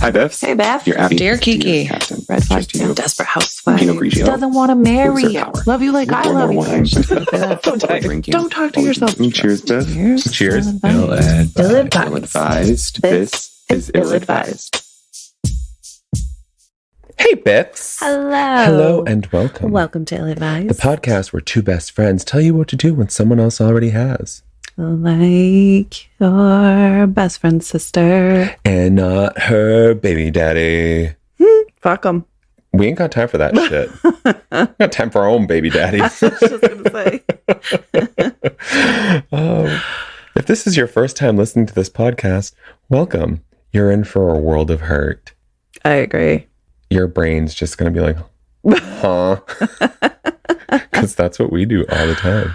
Hi, Biffs. Hey, Beth. You're Abby. Dear Kiki. Captain. Red flag. Cheers to you. Desperate housewife. Pinot Grigio. Doesn't want to marry Serve you. power. Love you like With I more love you. wine. Don't talk to yourself. Cheers, Biff. Cheers. Cheers. Ill-advised. Ill-advised. This is ill-advised. Hey, Biffs. Hello. Hello and welcome. Welcome to Ill-advised. The podcast where two best friends tell you what to do when someone else already has. Like your best friend's sister. And not her baby daddy. Fuck them. We ain't got time for that shit. Got time for our own baby daddies. I was just going to say. If this is your first time listening to this podcast, welcome. You're in for a world of hurt. I agree. Your brain's just going to be like, huh? Because that's what we do all the time.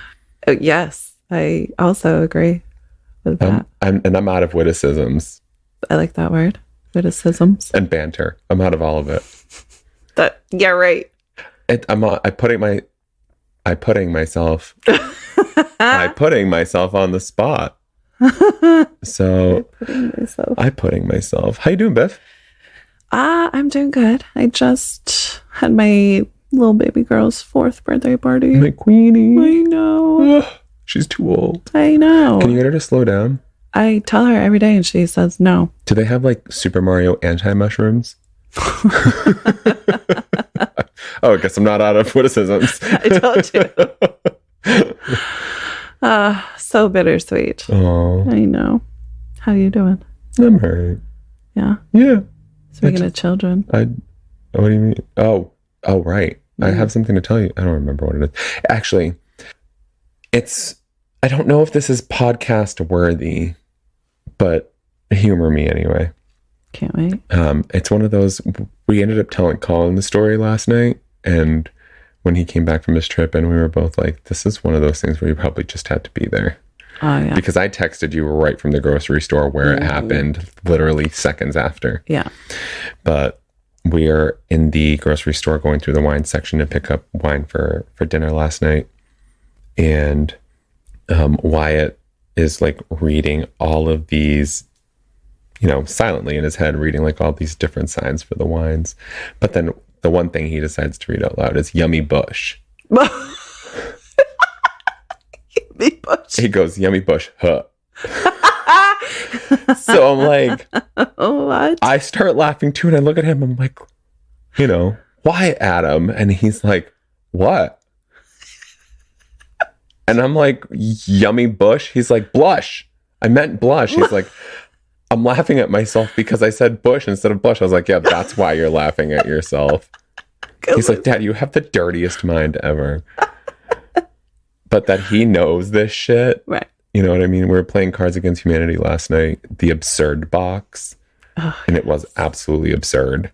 Yes, I also agree with that. I'm out of witticisms. I like that word. Witticisms. And banter. I'm out of all of it. Yeah, right. I'm putting myself on the spot. So I'm putting myself. How you doing, Biff? I'm doing good. I just had my little baby girl's 4th birthday party. My queenie. I know. Ugh, she's too old. I know. Can you get her to slow down? I tell her every day and she says no. Do they have like Super Mario anti-mushrooms? Oh, I guess I'm not out of witticisms. I told you. So bittersweet. Oh, I know. How you doing? I'm hurt. Yeah. Yeah. Speaking of children. What do you mean? Oh, right. I have something to tell you. I don't remember what it is. Actually, I don't know if this is podcast worthy, but humor me anyway. Can't wait. It's one of those, we ended up telling Colin the story last night, and when he came back from his trip, and we were both like, this is one of those things where you probably just had to be there. Oh, yeah. Because I texted you right from the grocery store where it happened, literally seconds after. Yeah. But we are in the grocery store going through the wine section to pick up wine for dinner last night. And Wyatt is like reading all of these, silently in his head, reading like all these different signs for the wines. But then the one thing he decides to read out loud is Yummy Bush. Yummy Bush. He goes, Yummy Bush, huh? So I'm like, what? I start laughing too, and I look at him, I'm like, why, Adam? And he's like, what? And I'm like, Yummy Bush? He's like, blush. I meant blush. He's like, I'm laughing at myself because I said bush instead of blush. I was like, yeah, that's why you're laughing at yourself. He's like, Dad, you have the dirtiest mind ever. But that he knows this shit. Right. You know what I mean? We were playing Cards Against Humanity last night, the absurd box. And it was absolutely absurd.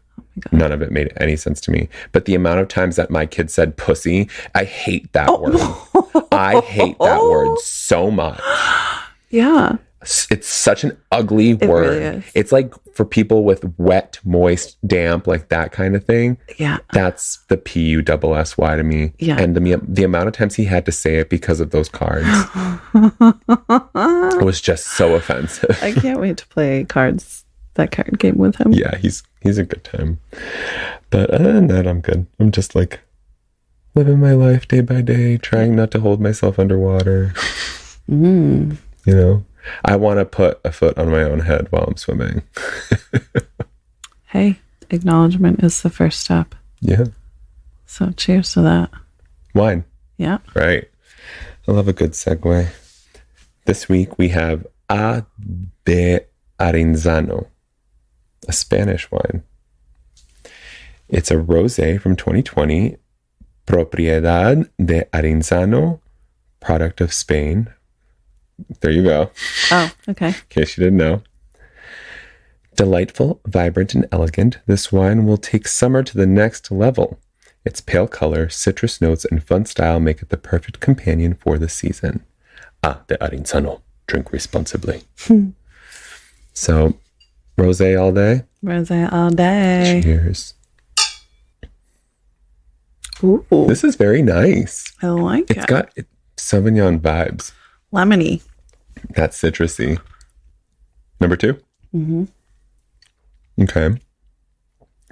None of it made any sense to me. But the amount of times that my kid said pussy, I hate that word. I hate that word so much. Yeah. It's such an ugly word. Really is. It's like for people with wet, moist, damp, like that kind of thing. Yeah. That's the PUSSY to me. Yeah. And the amount of times he had to say it because of those cards it was just so offensive. I can't wait to play that card game with him. Yeah, he's a good time. But other than that, I'm good. I'm just like living my life day by day, trying not to hold myself underwater. I want to put a foot on my own head while I'm swimming. Hey, acknowledgement is the first step. Yeah. So cheers to that. Wine. Yeah. Right. I love a good segue. This week we have A de Arinzano, a Spanish wine. It's a rosé from 2020, Propiedad de Arinzano, product of Spain. There you go. Oh, okay. In case you didn't know. Delightful, vibrant, and elegant, this wine will take summer to the next level. Its pale color, citrus notes, and fun style make it the perfect companion for the season. A de Arinzano. Drink responsibly. So, rosé all day. Rosé all day. Cheers. Ooh. This is very nice. I like it. It's got Sauvignon vibes. Lemony. That's citrusy. Number 2? Okay.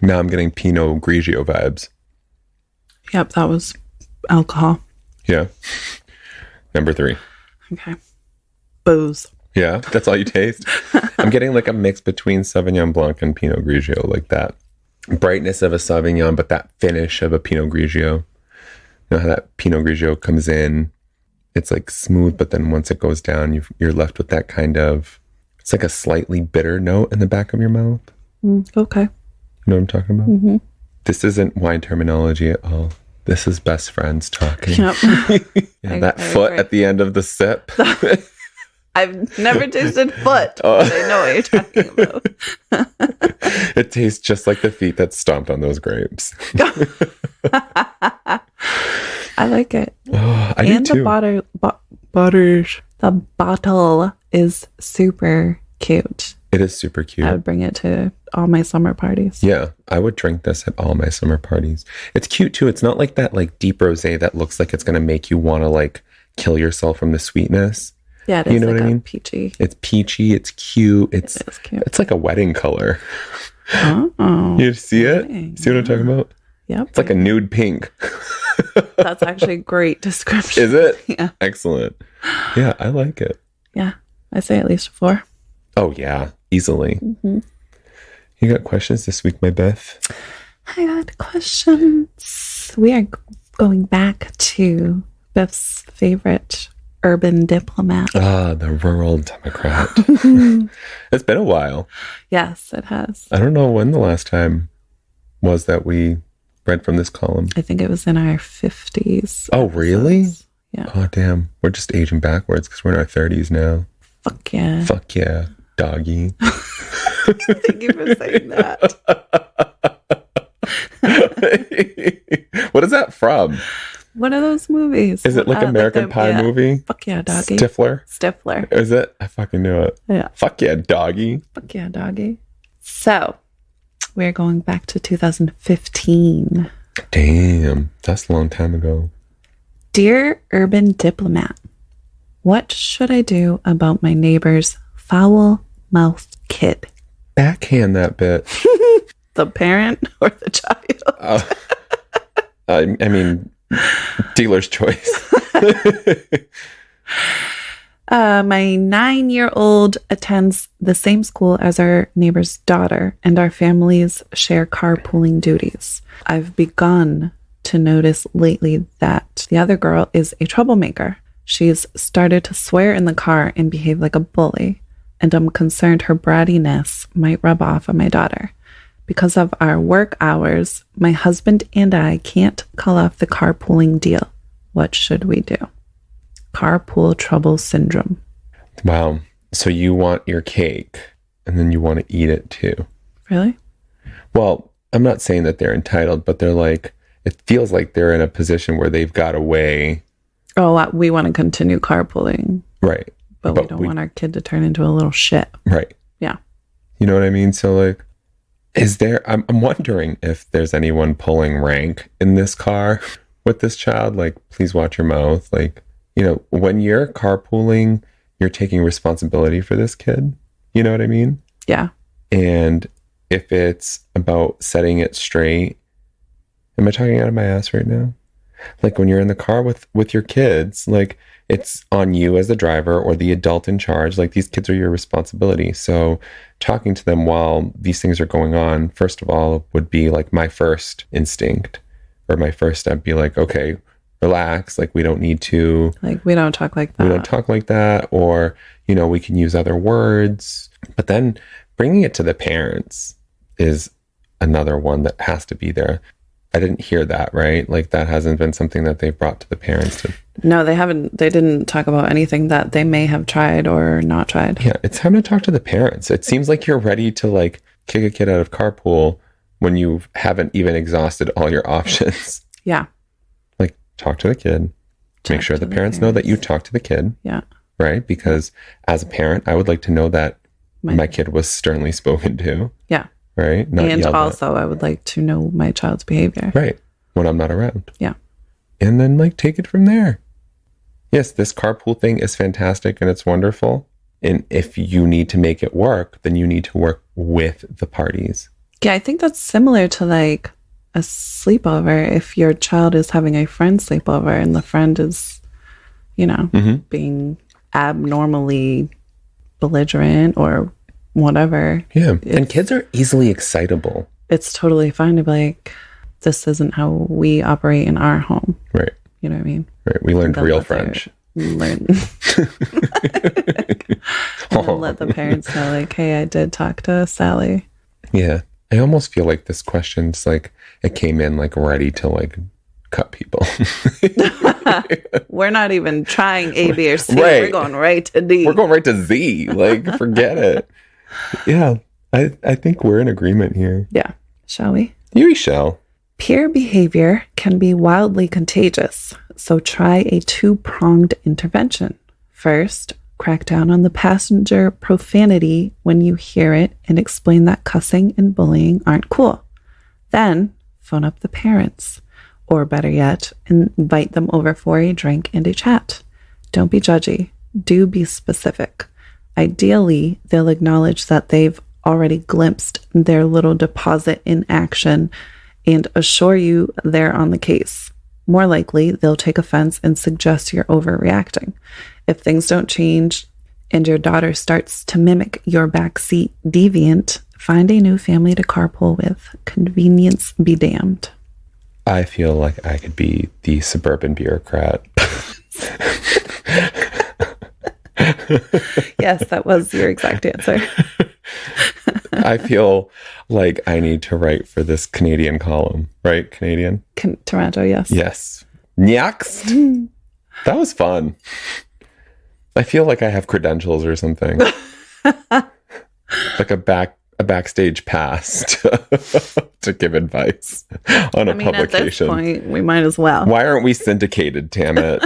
Now I'm getting Pinot Grigio vibes. Yep, that was alcohol. Yeah. Number 3. Okay. Booze. Yeah, that's all you taste. I'm getting like a mix between Sauvignon Blanc and Pinot Grigio, like that brightness of a Sauvignon, but that finish of a Pinot Grigio. You know how that Pinot Grigio comes in, it's like smooth, but then once it goes down, you're left with that kind of, it's like a slightly bitter note in the back of your mouth. Okay. You know what I'm talking about? Mm-hmm. This isn't wine terminology at all. This is best friends talking. Yep. Yeah, that foot at the end of the sip. I've never tasted foot. But I know what you're talking about. It tastes just like the feet that stomped on those grapes. I like it. Oh, I And do too. The bottle is super cute. It is super cute. I would bring it to all my summer parties. Yeah, I would drink this at all my summer parties. It's cute too. It's not like that like deep rosé that looks like it's going to make you want to like kill yourself from the sweetness. Yeah, it is, you know like what I mean? Peachy. It's peachy. It's cute. It is cute. It's like a wedding color. Oh, You see it? wedding, See what I'm talking about? Yep. It's like a nude pink. That's actually a great description. Is it? Yeah. Excellent. Yeah, I like it. Yeah, I say at least 4. Oh yeah, easily. Mm-hmm. You got questions this week, my Beth? I got questions. We are going back to Beth's favorite urban diplomat. Ah, the rural Democrat. It's been a while. Yes, it has. I don't know when the last time was that we read from this column. I think it was in our 50s. Oh, really? Yeah. Oh, damn. We're just aging backwards because we're in our 30s now. Fuck yeah. Fuck yeah, doggy. Thank you for saying that. What is that from? One of those movies. Is it like American Pie movie? Fuck yeah, doggy. Stifler? Is it? I fucking knew it. Yeah. Fuck yeah, doggy. Fuck yeah, doggy. So, we're going back to 2015. Damn, that's a long time ago. Dear Urban Diplomat, what should I do about my neighbor's foul-mouthed kid? Backhand that bitch. The parent or the child? I mean, dealer's choice. My 9-year-old attends the same school as our neighbor's daughter, and our families share carpooling duties. I've begun to notice lately that the other girl is a troublemaker. She's started to swear in the car and behave like a bully, and I'm concerned her brattiness might rub off on my daughter. Because of our work hours, my husband and I can't call off the carpooling deal. What should we do? Carpool trouble syndrome. Wow. So you want your cake and then you want to eat it too. Really? Well, I'm not saying that they're entitled, but they're like, it feels like they're in a position where they've got a way. Oh, we want to continue carpooling. Right. But we don't want our kid to turn into a little shit. Right. Yeah. You know what I mean? So like, I'm wondering if there's anyone pulling rank in this car with this child. Like, please watch your mouth. Like, you know, when you're carpooling, you're taking responsibility for this kid. You know what I mean? Yeah. And if it's about setting it straight, am I talking out of my ass right now? Like when you're in the car with your kids, like it's on you as the driver or the adult in charge. Like these kids are your responsibility. So talking to them while these things are going on, first of all, would be like my first instinct or my first step be like, okay, relax. Like we don't need to. Like we don't talk like that. We don't talk like that. Or, you know, we can use other words. But then bringing it to the parents is another one that has to be there. I didn't hear that, right? Like that hasn't been something that they've brought to the parents to. No, they haven't. They didn't talk about anything that they may have tried or not tried. Yeah, it's time to talk to the parents. It seems like you're ready to like kick a kid out of carpool when you haven't even exhausted all your options. Yeah. Like talk to the kid. Make sure the parents know that you talk to the kid. Yeah. Right? Because as a parent, I would like to know that my kid was sternly spoken to. Yeah. Right? Not and yelled also, I would like to know my child's behavior. Right. When I'm not around. Yeah. And then like take it from there. Yes, this carpool thing is fantastic and it's wonderful. And if you need to make it work, then you need to work with the parties. Yeah, I think that's similar to like a sleepover. If your child is having a friend sleepover and the friend is, you know, being abnormally belligerent or whatever. Yeah. And kids are easily excitable. It's totally fine to be like, this isn't how we operate in our home. Right. You know what I mean? Right. We learned real French. Learn. And let the parents know, like, hey, I did talk to Sally. Yeah. I almost feel like this question's like, it came in like ready to like cut people. We're not even trying A, B, or C. Right. We're going right to D. We're going right to Z. Like, forget it. Yeah. I think we're in agreement here. Yeah. Shall we? You shall. Peer behavior can be wildly contagious, so try a two-pronged intervention. First, crack down on the passenger profanity when you hear it and explain that cussing and bullying aren't cool. Then, phone up the parents, or better yet, invite them over for a drink and a chat. Don't be judgy. Do be specific. Ideally, they'll acknowledge that they've already glimpsed their little deposit in action and assure you they're on the case. More likely, they'll take offense and suggest you're overreacting. If things don't change and your daughter starts to mimic your backseat deviant, find a new family to carpool with. Convenience be damned. I feel like I could be the suburban bureaucrat. Yes, that was your exact answer. I feel like I need to write for this Canadian column, right? Canadian? Toronto, yes. Yes. Next. That was fun. I feel like I have credentials or something. Like a backstage pass to give advice on a publication. At this point, we might as well. Why aren't we syndicated, damn it?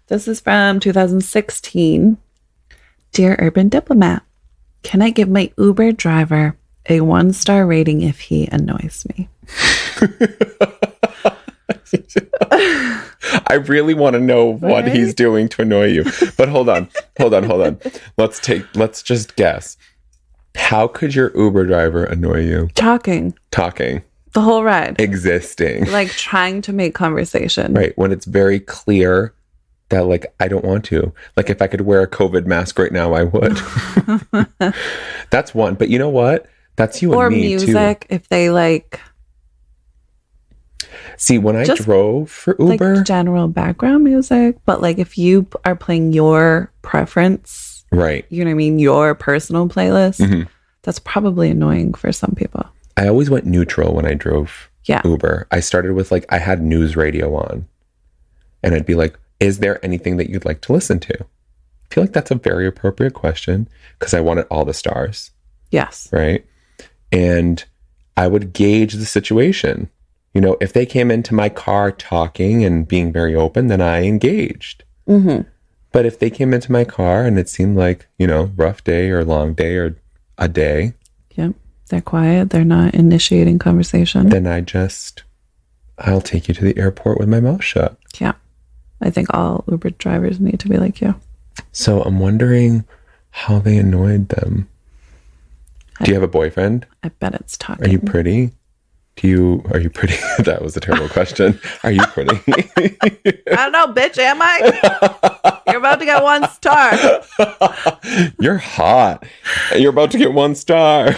This is from 2016. Dear Urban Diplomat, can I give my Uber driver a 1-star rating if he annoys me? I really want to know what he's doing to annoy you. But hold on. Let's just guess. How could your Uber driver annoy you? Talking. The whole ride. Existing. Like trying to make conversation. Right. When it's very clear that like, I don't want to. Like if I could wear a COVID mask right now, I would. That's one. But you know what? That's you and me too. Or music, if they like. See, when I drove for Uber. Like general background music. But like if you are playing your preference. Right. You know what I mean? Your personal playlist. That's probably annoying for some people. I always went neutral when I drove Uber. I started with like, I had news radio on. And I'd be like, is there anything that you'd like to listen to? I feel like that's a very appropriate question because I wanted all the stars. Yes. Right. And I would gauge the situation. You know, if they came into my car talking and being very open, then I engaged. But if they came into my car and it seemed like, you know, rough day or long day or a day. Yep. They're quiet. They're not initiating conversation. Then I'll take you to the airport with my mouth shut. Yeah. I think all Uber drivers need to be like you. So I'm wondering how they annoyed them. Do you have a boyfriend? I bet it's talking. Are you pretty? Are you pretty? That was a terrible question. Are you pretty? I don't know, bitch, am I? You're about to get 1 star. You're hot. You're about to get 1 star.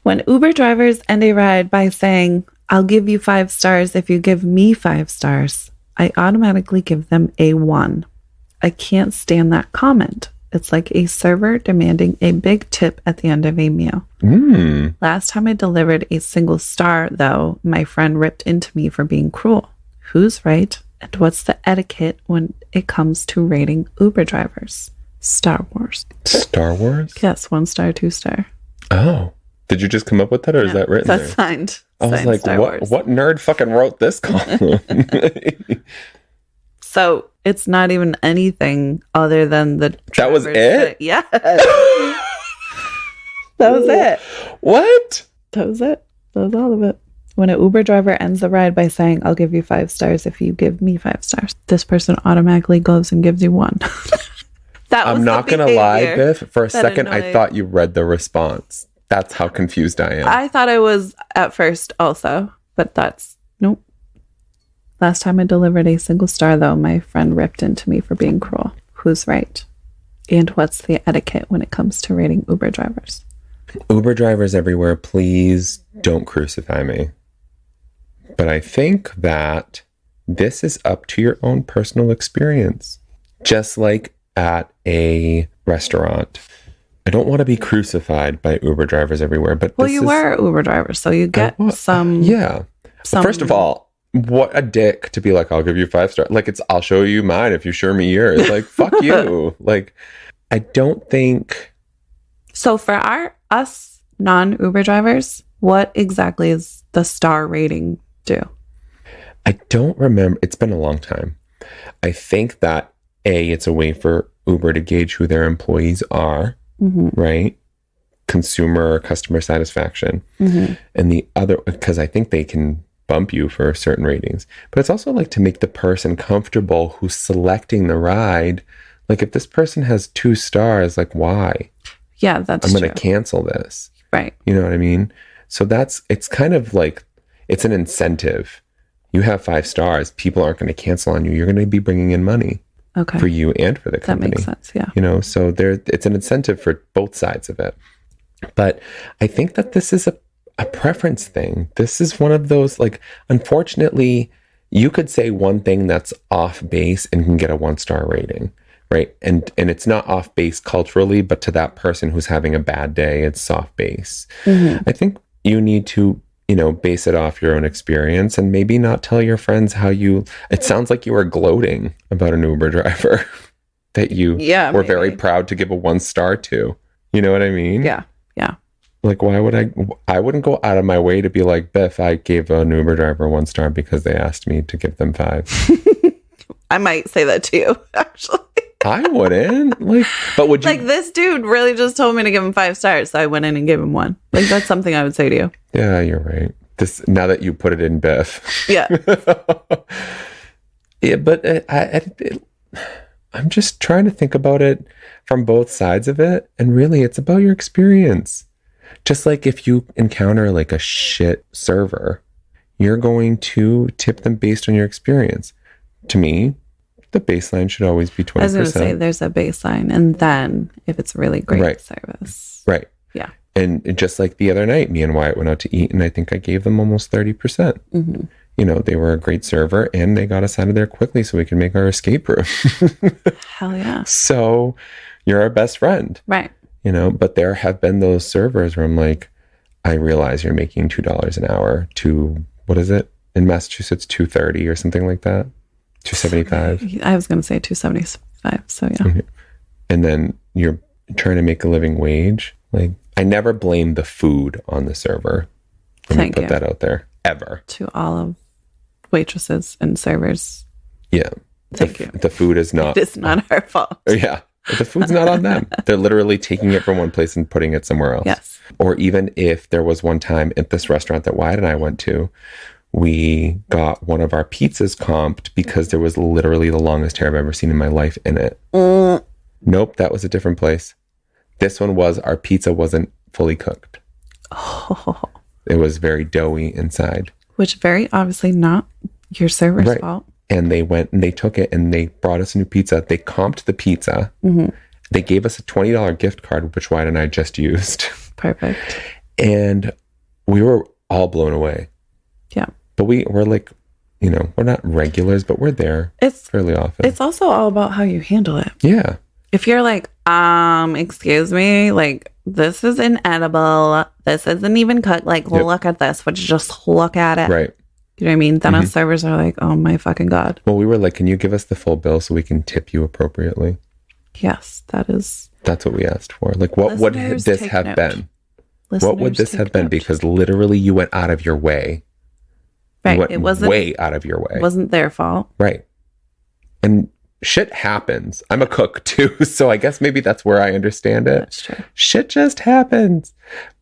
When Uber drivers end a ride by saying, I'll give you 5 stars if you give me 5 stars, I automatically give them a 1. I can't stand that comment. It's like a server demanding a big tip at the end of a meal. Last time I delivered a single star, though, my friend ripped into me for being cruel. Who's right? And what's the etiquette when it comes to rating Uber drivers? Star Wars. Star Wars? Yes, 1 star, 2 star. Oh. Did you just come up with that or is that written that's there? Signed. I was like, what nerd fucking wrote this column? So it's not even anything other than the... That was it? Yeah. That was it. What? That was it. That was all of it. When an Uber driver ends the ride by saying, I'll give you 5 stars if you give me 5 stars, this person automatically goes and gives you 1. I'm not going to lie, Biff. For a second, I annoyed. thought you read the response. That's how confused I am. I thought I was at first also, but nope. Last time I delivered a single star, though, my friend ripped into me for being cruel. Who's right? And what's the etiquette when it comes to rating Uber drivers? Uber drivers everywhere, please don't crucify me. But I think that this is up to your own personal experience. Just like at a restaurant. I don't want to be crucified by Uber drivers everywhere, but you were Uber drivers, so you get some. Yeah. First of all, what a dick to be like, I'll give you 5 stars. Like, I'll show you mine if you show me yours. Like, fuck you. Like, I don't think. So for us non-Uber drivers, what exactly is the star rating do? I don't remember. It's been a long time. I think that it's a way for Uber to gauge who their employees are, right? Consumer or customer satisfaction. And the other, because I think they can bump you for certain ratings, but it's also like to make the person comfortable who's selecting the ride. Like, if this person has 2 stars, like, why? Yeah, that's I'm going to cancel this. Right. You know what I mean? So it's kind of like, it's an incentive. You have 5 stars, people aren't going to cancel on you. You're going to be bringing in money for you and for the company. That makes sense, yeah. You know, so it's an incentive for both sides of it. But I think that this is a preference thing. This is one of those, like, unfortunately, you could say one thing that's off base and can get a 1-star rating, right? And it's not off base culturally, but to that person who's having a bad day, it's off base. I think you need to, base it off your own experience and maybe not tell your friends it sounds like you were gloating about an Uber driver that you were very proud to give a 1-star to. You know what I mean? Yeah. Yeah. Like, why would I wouldn't go out of my way to be like, Beth, I gave an Uber driver 1 star because they asked me to give them 5. I might say that to you, actually. I wouldn't. But would you? Like, this dude really just told me to give him 5 stars, so I went in and gave him 1. Like, that's something I would say to you. Yeah, you're right. Now that you put it in Beth. Yeah. Yeah, but I'm just trying to think about it from both sides of it. And really, it's about your experience. Just like if you encounter like a shit server, you're going to tip them based on your experience. To me, the baseline should always be 20%. I was going to say there's a baseline, and then if it's really great service. Right. Yeah. And just like the other night, me and Wyatt went out to eat, and I think I gave them almost 30%. They were a great server, and they got us out of there quickly so we could make our escape room. Hell yeah. So you're our best friend. Right. But there have been those servers where I'm like, I realize you're making $2 an hour to, what is it? In Massachusetts, $2.30 or something like that. $2.75. I was going to say $2.75. So yeah. And then you're trying to make a living wage. Like, I never blame the food on the server. Let me put that out there. Ever. To all of waitresses and servers. Yeah. Thank you. The food is not. It's not our fault. Yeah. The food's not on them. They're literally taking it from one place and putting it somewhere else. Yes. Or even if there was one time at this restaurant that Wyatt and I went to, we got one of our pizzas comped because there was literally the longest hair I've ever seen in my life in it. Nope, that was a different place. This one was, our pizza wasn't fully cooked. Oh. It was very doughy inside. Which very obviously not your server's fault. And they went and they took it and they brought us a new pizza. They comped the pizza. They gave us a $20 gift card, which Wyatt and I just used. Perfect. And we were all blown away. Yeah. But we're like, we're not regulars, but we're there fairly often. It's also all about how you handle it. Yeah. If you're like, excuse me, like, this is inedible. This isn't even cooked. Like, look at this. Would you just look at it? Right. You know what I mean? Then us servers are like, oh my fucking God. Well, we were like, can you give us the full bill so we can tip you appropriately? Yes, that's what we asked for. Like, what would this have been? What would this have been? Because literally you went out of your way. Right. It wasn't way out of your way. It wasn't their fault. Right. And shit happens. I'm a cook too, so I guess maybe that's where I understand it. That's true. Shit just happens.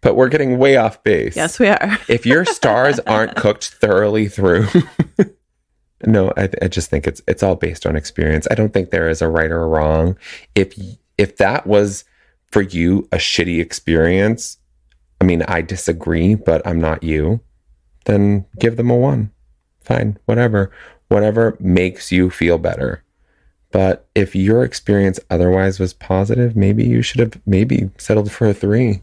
But we're getting way off base. Yes, we are. If your stars aren't cooked thoroughly through, No, I just think it's all based on experience. I don't think there is a right or a wrong. If that was for you a shitty experience, I mean, I disagree, but I'm not you, then give them a 1. Fine, whatever makes you feel better. But if your experience otherwise was positive, maybe you should have settled for a 3.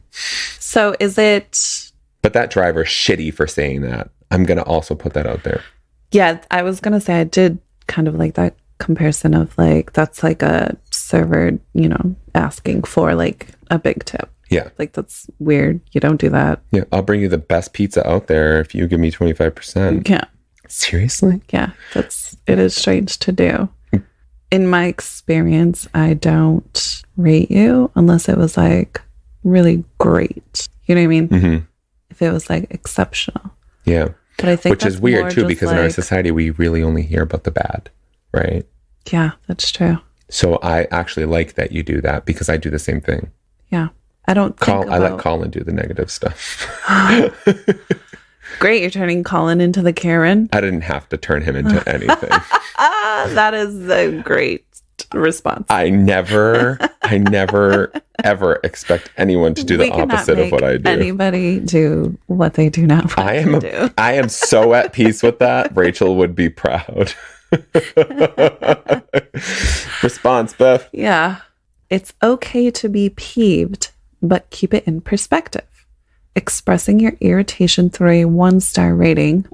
So is it... But that driver's shitty for saying that. I'm going to also put that out there. Yeah, I was going to say I did kind of like that comparison of like, that's like a server, asking for like a big tip. Yeah. Like, that's weird. You don't do that. Yeah, I'll bring you the best pizza out there if you give me 25%. Yeah. Seriously? Yeah, it is strange to do. In my experience, I don't rate you unless it was like really great. You know what I mean? Mm-hmm. If it was like exceptional. Yeah. But I think which is weird too, because in our society, we really only hear about the bad, right? Yeah, that's true. So I actually like that you do that because I do the same thing. Yeah. I don't think I let Colin do the negative stuff. Great, you're turning Colin into the Karen. I didn't have to turn him into anything. That is a great response. I never ever expect anyone to do the opposite of what I do. Anybody do what they do not want to do. I am so at peace with that. Rachel would be proud. Response, Beth. Yeah. It's okay to be peeved, but keep it in perspective. Expressing your irritation through a 1-star rating,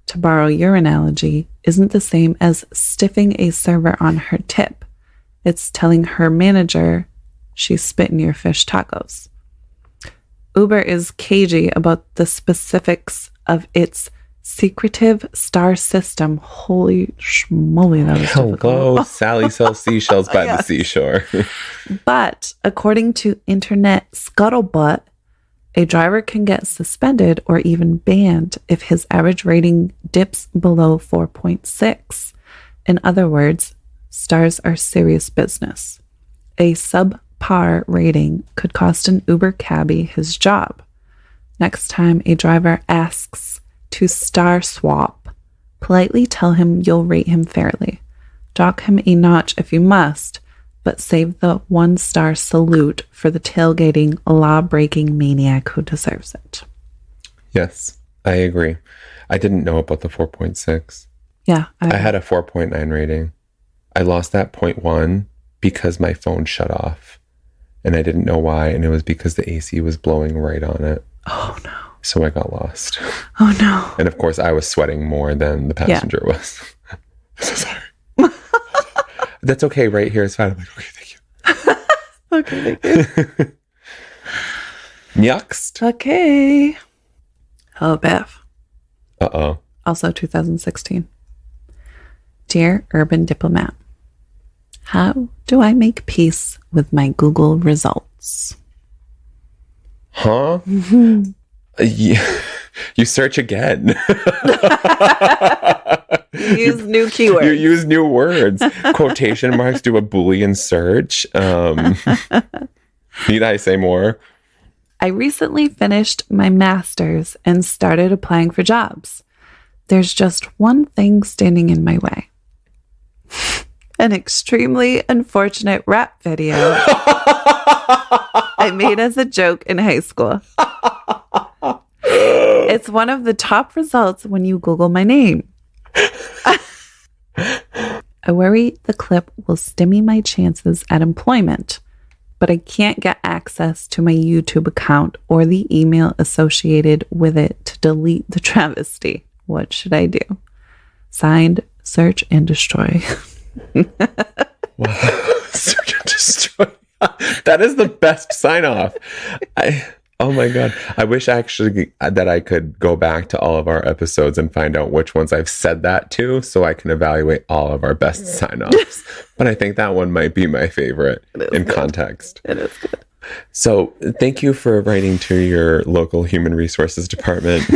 to borrow your analogy, isn't the same as stiffing a server on her tip. It's telling her manager she spit in your fish tacos. Uber is cagey about the specifics of its secretive star system. Holy schmoly, that was difficult. Hello, Sally sells seashells by the seashore. But according to Internet Scuttlebutt, a driver can get suspended or even banned if his average rating dips below 4.6. In other words, stars are serious business. A subpar rating could cost an Uber cabbie his job. Next time a driver asks to star swap, politely tell him you'll rate him fairly. Dock him a notch if you must, but save the 1-star salute for the tailgating, law-breaking maniac who deserves it. Yes, I agree. I didn't know about the 4.6. Yeah. I had a 4.9 rating. I lost that 0.1 because my phone shut off. And I didn't know why. And it was because the AC was blowing right on it. Oh, no. So I got lost. Oh, no. And of course, I was sweating more than the passenger was. I'm so sorry. That's okay. Right here is fine. I'm like, okay, thank you. Okay, thank you. Next. Okay. Hello, Beth. Uh-oh. Also 2016. Dear Urban Diplomat, how do I make peace with my Google results? Huh? You search again. You use new keywords. You use new words. Quotation marks, do a Boolean search. Need I say more? I recently finished my master's and started applying for jobs. There's just one thing standing in my way. An extremely unfortunate rap video I made as a joke in high school. It's one of the top results when you Google my name. I worry the clip will stymie my chances at employment, but I can't get access to my YouTube account or the email associated with it to delete the travesty. What should I do? Signed, Search and Destroy. Wow. Search and Destroy. That is the best sign off. Oh my God. I wish actually that I could go back to all of our episodes and find out which ones I've said that to so I can evaluate all of our best sign offs. But I think that one might be my favorite in context. It is good. So thank you for writing to your local human resources department.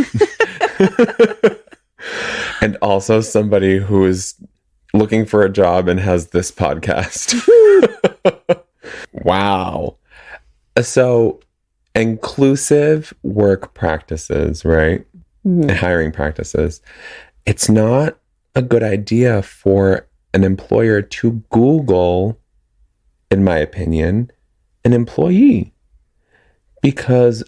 And also somebody who is looking for a job and has this podcast. Wow. So inclusive work practices, right? Mm-hmm. Hiring practices. It's not a good idea for an employer to Google, in my opinion, an employee. Because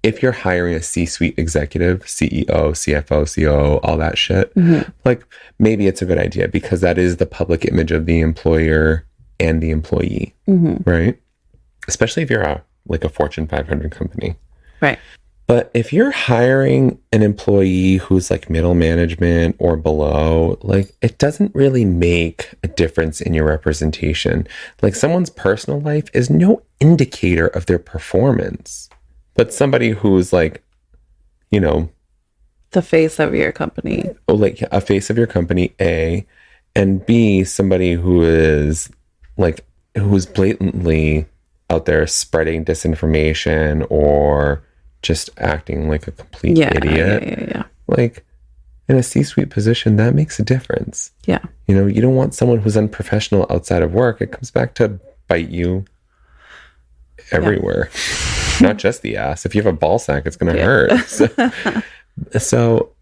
if you're hiring a C-suite executive, CEO, CFO, COO, all that shit, like maybe it's a good idea because that is the public image of the employer and the employee, right? Especially if you're a Fortune 500 company. Right. But if you're hiring an employee who's like middle management or below, like it doesn't really make a difference in your representation. Like someone's personal life is no indicator of their performance. But somebody who's like, you know, the face of your company. Like a face of your company, A, and B, somebody who is like, who's blatantly out there spreading disinformation or just acting like a complete idiot. Yeah. Like in a C-suite position, that makes a difference. Yeah. You know, you don't want someone who's unprofessional outside of work. It comes back to bite you everywhere. Not just the ass. If you have a ball sack, it's going to hurt.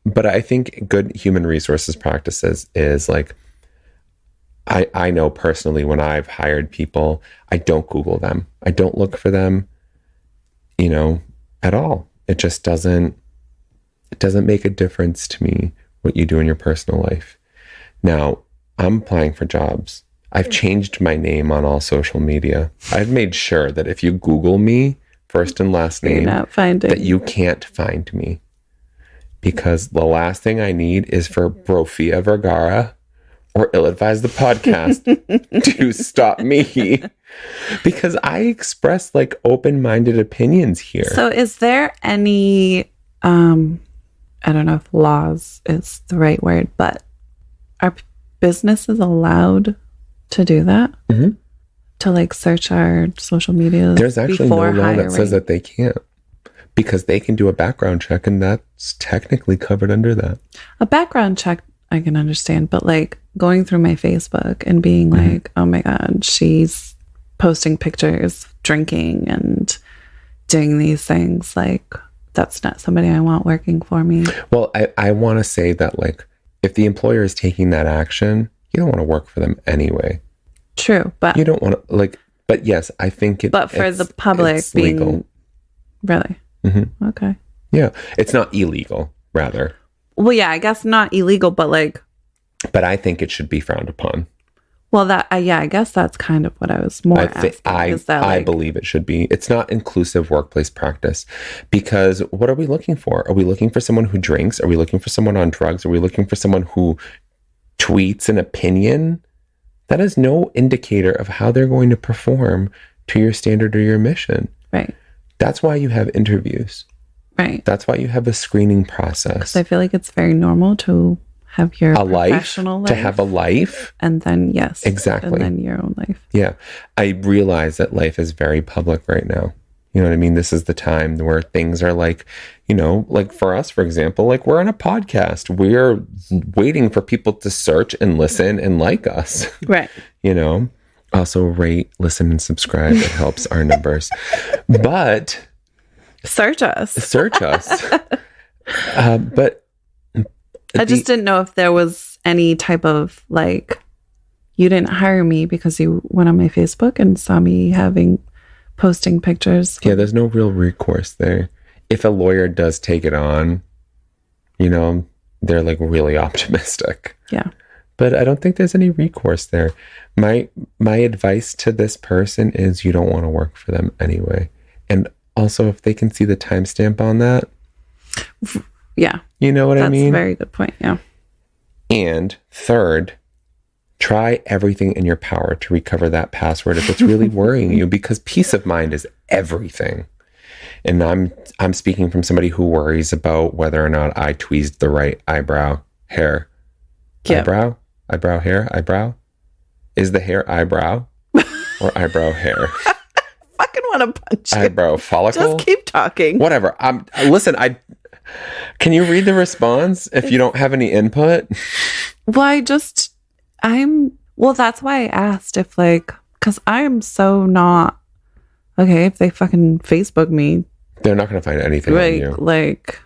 But I think good human resources practices is like, I know personally when I've hired people, I don't Google them. I don't look for them, you know, at all. It just doesn't make a difference to me what you do in your personal life. Now, I'm applying for jobs. I've changed my name on all social media. I've made sure that if you Google me, first and last name, that you can't find me. Because the last thing I need is for Brofia Vergara or Ill-Advised the podcast to stop me. Because I express like open-minded opinions here. So is there any, I don't know if laws is the right word, but are businesses allowed to do that? Mm-hmm. To like search our social media? There's actually no law that says that they can't. Because they can do a background check and that's technically covered under that. A background check I can understand, but like going through my Facebook and being like, oh my God, she's posting pictures, drinking and doing these things. Like that's not somebody I want working for me. Well, I want to say that like if the employer is taking that action, you don't want to work for them anyway. True, but you don't want to like, but yes, I think but for the public it's being legal. Really? Mm-hmm. Okay. Yeah. It's not illegal, rather. Well, yeah, I guess not illegal, but like. But I think it should be frowned upon. Well, that, yeah, I guess that's kind of what I was more asking. I believe it should be. It's not inclusive workplace practice because what are we looking for? Are we looking for someone who drinks? Are we looking for someone on drugs? Are we looking for someone who tweets an opinion? That is no indicator of how they're going to perform to your standard or your mission. Right. That's why you have interviews. Right. That's why you have a screening process. Because I feel like it's very normal to have your professional life. To have a life. And then, yes. Exactly. And then your own life. Yeah. I realize that life is very public right now. You know what I mean? This is the time where things are like, you know, like for us, for example, like we're on a podcast. We're waiting for people to search and listen and like us. Right. You know? Also rate, listen, and subscribe. It helps our numbers. But search us. But I just didn't know if there was any type of like, you didn't hire me because you went on my Facebook and saw me posting pictures. Yeah, there's no real recourse there. If a lawyer does take it on, you know, they're like really optimistic. Yeah. But I don't think there's any recourse there. My advice to this person is you don't want to work for them anyway. And also if they can see the timestamp on that. Yeah. You know what I mean? That's a very good point. Yeah. And third, try everything in your power to recover that password if it's really worrying you, because peace of mind is everything. And I'm speaking from somebody who worries about whether or not I tweezed the right eyebrow hair. Yep. Eyebrow hair? Eyebrow? Is the hair eyebrow or eyebrow hair? I fucking want to punch you. Eyebrow follicle? Just keep talking. Whatever. Listen, can you read the response if you don't have any input? Well, that's why I asked if like, because I'm so not, okay, if they fucking Facebook me. They're not going to find anything on you. Like.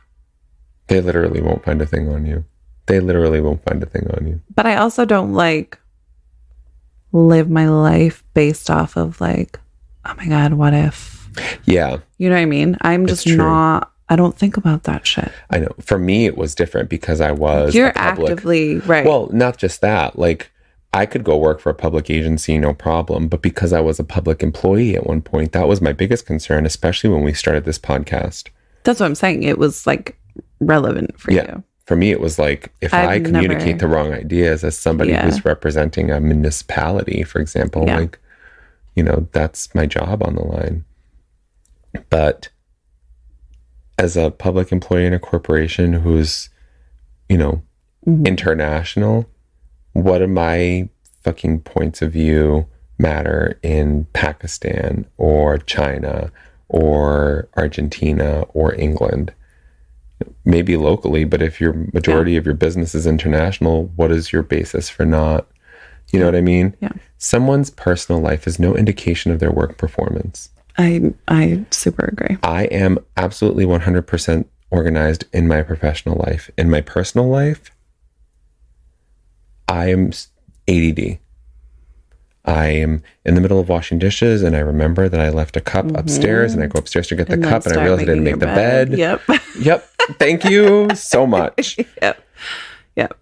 They literally won't find a thing on you. They literally won't find a thing on you. But I also don't like live my life based off of like, oh my God, what if? Yeah. You know what I mean? I'm just true. not, I don't think about that shit. I know. For me, it was different because I was You're a public, actively, right. Well, not just that. Like, I could go work for a public agency, no problem. But because I was a public employee at one point, that was my biggest concern, especially when we started this podcast. That's what I'm saying. It was like relevant for you. For me, it was like, if I communicate the wrong ideas as somebody who's representing a municipality, for example, like, you know, that's my job on the line. But as a public employee in a corporation who's, you know, international, what do my fucking points of view matter in Pakistan or China or Argentina or England? Maybe locally, but if your majority of your business is international, what is your basis for not, you know what I mean? Yeah. Someone's personal life is no indication of their work performance. I super agree. I am absolutely 100% organized in my professional life. In my personal life, I am ADD. I am in the middle of washing dishes and I remember that I left a cup upstairs and I go upstairs to get the cup and I realize I didn't make the bed. Yep. Yep. Thank you so much. Yep. Yep.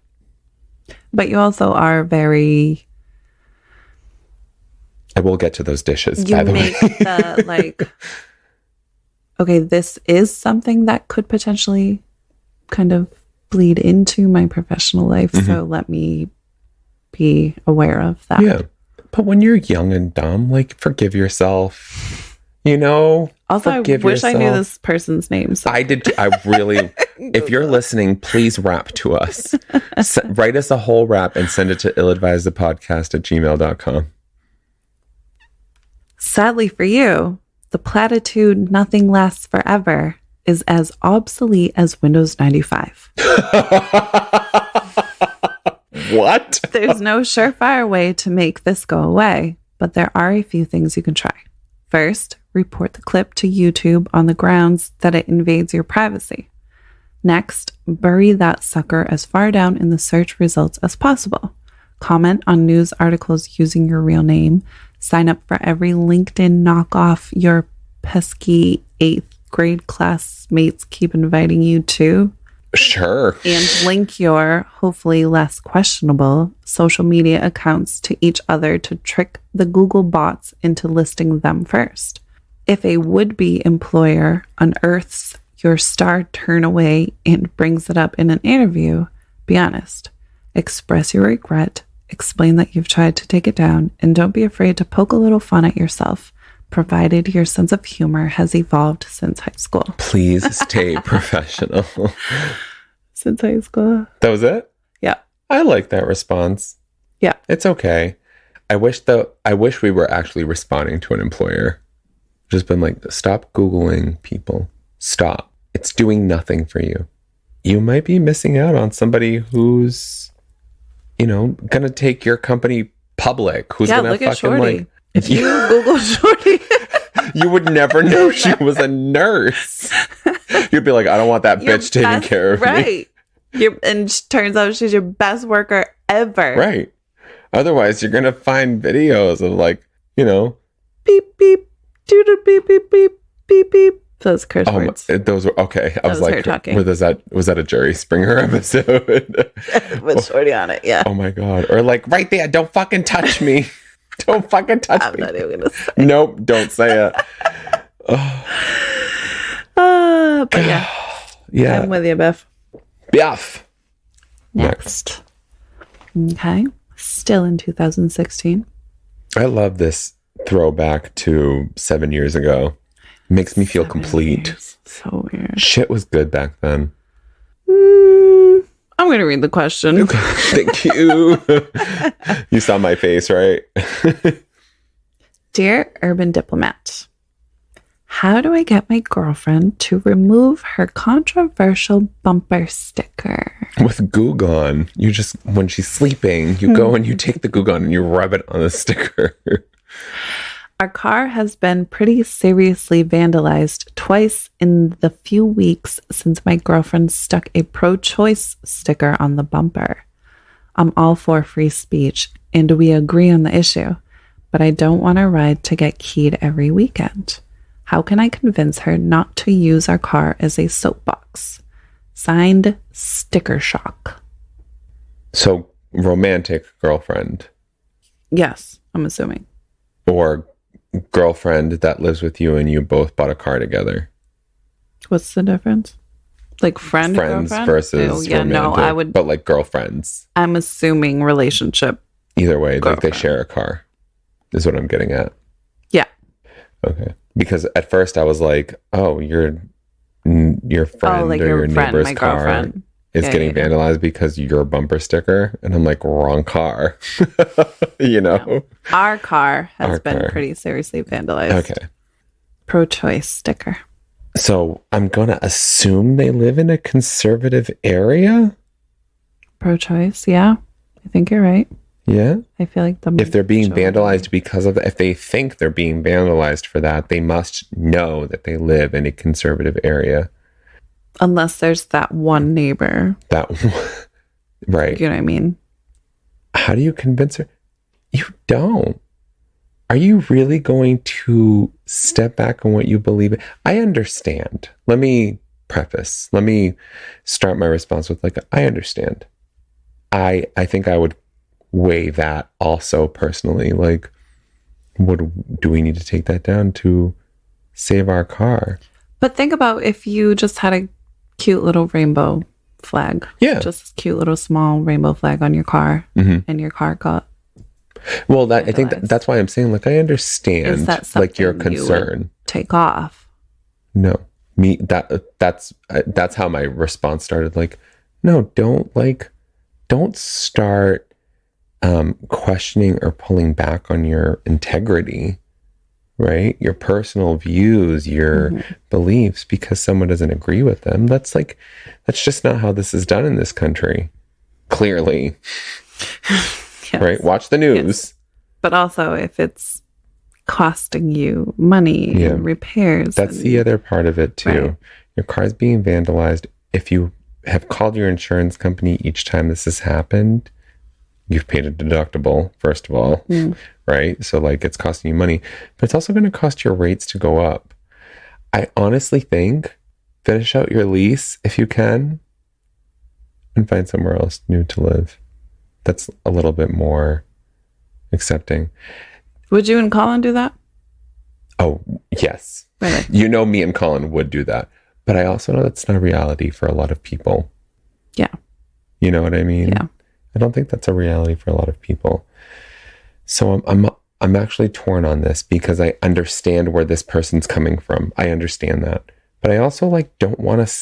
But you also are very... I will get to those dishes, by the way. You make the, like, okay, this is something that could potentially kind of bleed into my professional life. So let me be aware of that. Yeah. But when you're young and dumb, like, forgive yourself, you know? Also, I wish I knew this person's name. So. I did. I really, if you're listening, please rap to us. Write us a whole rap and send it to illadvisedthepodcast@gmail.com. Sadly for you, the platitude "nothing lasts forever" is as obsolete as Windows 95. What? There's no surefire way to make this go away, but there are a few things you can try. First, report the clip to YouTube on the grounds that it invades your privacy. Next, bury that sucker as far down in the search results as possible. Comment on news articles using your real name. Sign up for every LinkedIn knockoff your pesky 8th grade classmates keep inviting you to. Sure. And link your, hopefully less questionable, social media accounts to each other to trick the Google bots into listing them first. If a would-be employer unearths your star turn away and brings it up in an interview, be honest. Express your regret, explain that you've tried to take it down, and don't be afraid to poke a little fun at yourself, provided your sense of humor has evolved since high school. Please stay professional. Since high school. That was it? Yeah. I like that response. Yeah. It's okay. I wish we were actually responding to an employer. Just been like, stop Googling people. Stop. It's doing nothing for you. You might be missing out on somebody who's, you know, gonna take your company public. Who's gonna look fucking at Shorty. like, if you Google Shorty, you would never know she was a nurse. You'd be like, I don't want that bitch taking care of me. Right. And turns out she's your best worker ever. Right. Otherwise, you're gonna find videos of, like, you know, beep beep, doo doo beep beep beep beep beep. Those curse words. Those were okay. I was was her like, talking. was that a Jerry Springer episode? With Shorty on it, yeah. Oh my god! Or like, right there, don't fucking touch me. Don't fucking touch me. I'm not even gonna say. Nope, don't say it. But yeah. Yeah. I'm with you, Biff. Biff. Next. Okay. Still in 2016. I love this throwback to 7 years ago. Makes me feel complete. Years. So weird. Shit was good back then. I'm going to read the question. Thank you. You saw my face, right? Dear Urban Diplomat, how do I get my girlfriend to remove her controversial bumper sticker? With Goo Gone. You just, when she's sleeping, you go and you take the Goo Gone and you rub it on the sticker. Our car has been pretty seriously vandalized twice in the few weeks since my girlfriend stuck a pro-choice sticker on the bumper. I'm all for free speech, and we agree on the issue, but I don't want our ride to get keyed every weekend. How can I convince her not to use our car as a soapbox? Signed, Sticker Shock. So, romantic girlfriend. Yes, I'm assuming. Or girlfriend that lives with you and you both bought a car together. What's the difference? Like friends versus romantic, no, I would. But like girlfriends. I'm assuming relationship. Either way, girlfriend. like they share a car, is what I'm getting at. Yeah. Okay. Because at first I was like, oh, your friend or your neighbor's car is getting vandalized because your bumper sticker, and I'm like, wrong car. You know, no. Our car has been pretty seriously vandalized. Okay. Pro-choice sticker. So I'm gonna assume they live in a conservative area. Pro-choice, yeah. I think you're right. Yeah. I feel like if they're being vandalized because of that, if they think they're being vandalized for that, they must know that they live in a conservative area. Unless there's that one neighbor. Right. You know what I mean? How do you convince her? You don't. Are you really going to step back on what you believe in? I understand. Let me start my response with I understand. I think I would weigh that also personally. Do we need to take that down to save our car? But think about if you just had a cute little rainbow flag. Yeah. Just a cute little small rainbow flag on your car, and your car got. Well, I think that's why I'm saying, I understand, your concern. Take off. No, that's how my response started. No, don't start questioning or pulling back on your integrity, right? Your personal views, your beliefs, because someone doesn't agree with them. That's just not how this is done in this country. Clearly. Yes. Right? Watch the news. Yes. But also if it's costing you money and repairs. That's the other part of it too. Right. Your car's being vandalized. If you have called your insurance company each time this has happened, you've paid a deductible, first of all, right? So it's costing you money, but it's also going to cost your rates to go up. I honestly think finish out your lease if you can and find somewhere else new to live. That's a little bit more accepting. Would you and Colin do that? Oh, yes. Really? You know, me and Colin would do that. But I also know that's not a reality for a lot of people. Yeah. You know what I mean? Yeah. I don't think that's a reality for a lot of people. So I'm actually torn on this because I understand where this person's coming from. I understand that. But I also don't want to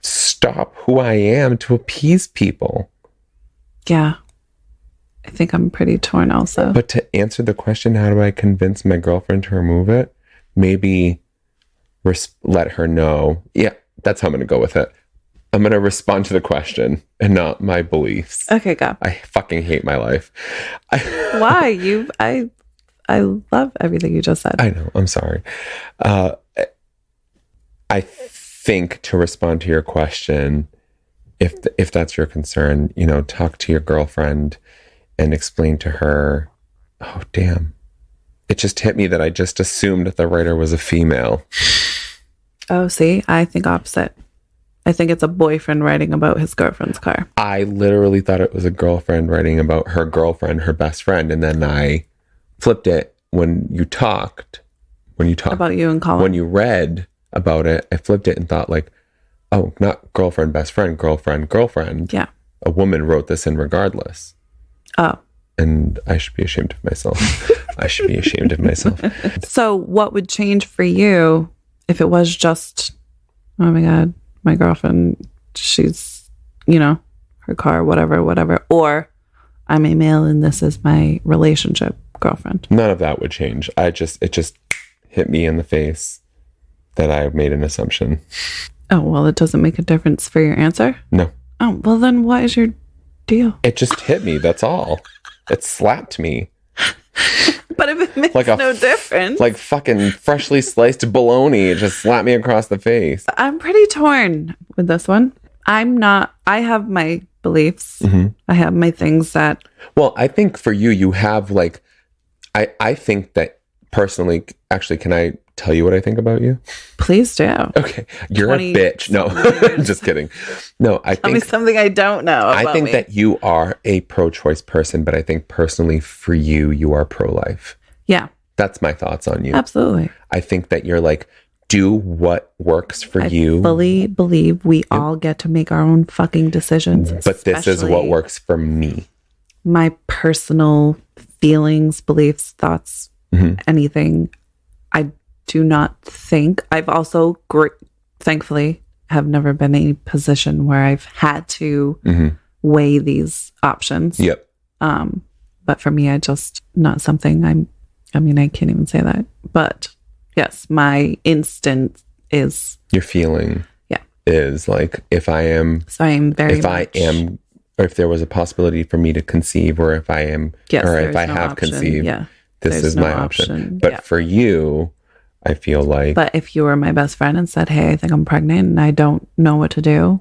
stop who I am to appease people. Yeah. I think I'm pretty torn also. But to answer the question, how do I convince my girlfriend to remove it? Maybe let her know. Yeah, that's how I'm going to go with it. I'm going to respond to the question and not my beliefs. Okay, go. I fucking hate my life. Why? I love everything you just said. I know. I'm sorry. I think to respond to your question, if that's your concern, talk to your girlfriend and explain to her, oh, damn. It just hit me that I just assumed that the writer was a female. Oh, see, I think opposite. I think it's a boyfriend writing about his girlfriend's car. I literally thought it was a girlfriend writing about her girlfriend, her best friend. And then I flipped it when you talked about you and Colin. When you read about it, I flipped it and thought oh, not girlfriend, best friend, girlfriend. Yeah. A woman wrote this in regardless. Oh. And I should be ashamed of myself. I should be ashamed of myself. So what would change for you if it was just, oh my God, my girlfriend, she's, her car, whatever, or I'm a male and this is my relationship girlfriend? None of that would change. It just hit me in the face that I made an assumption. Oh, well, it doesn't make a difference for your answer? No. Oh, well, then what is your deal? It just hit me. That's all. It slapped me. But if Makes like a no difference. like fucking freshly sliced bologna. It just slapped me across the face. I'm pretty torn with this one. I have my beliefs. I have my things that. Well, I think for you, you have like, I think that personally, actually, can I tell you what I think about you? Please do. Okay. You're a bitch. No, just kidding. No, Tell me something I don't know about I think me. that you are a pro-choice person, but I think personally for you, you are pro-life. Yeah. That's my thoughts on you. Absolutely. I think that you're like, do what works for you. I fully believe we all get to make our own fucking decisions. But this is what especially works for me. My personal feelings, beliefs, thoughts, anything. I do not think. I've also, thankfully, have never been in a position where I've had to weigh these options. Yep. But for me, I just not something I can't even say that. But yes, my instinct is Your feeling is like, if I am, so I am very or if there was a possibility for me to conceive, or if I am, or if I have conceived, this is my option. But for you, I feel like. But if you were my best friend and said, "Hey, I think I'm pregnant and I don't know what to do,"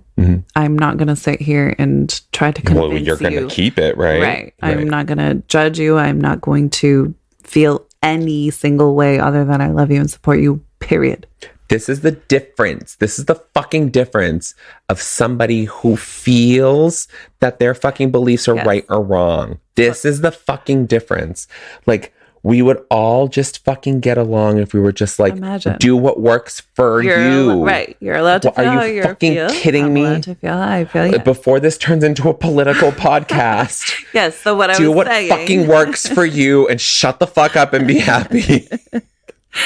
I'm not going to sit here and try to convince you. Well, you're going to keep it, right? Right. I'm not going to judge you. I'm not going to feel any single way other than I love you and support you, period. This is the difference. This is the fucking difference of somebody who feels that their fucking beliefs are right or wrong. This is the fucking difference. Like, we would all just fucking get along if we were just like, do what works for you. Right. You're allowed to feel how you fucking feel. kidding me? I'm allowed to feel how I feel. Yeah. Before this turns into a political podcast. Yes. So what I was saying. Do what saying. fucking works for you and shut the fuck up and be happy.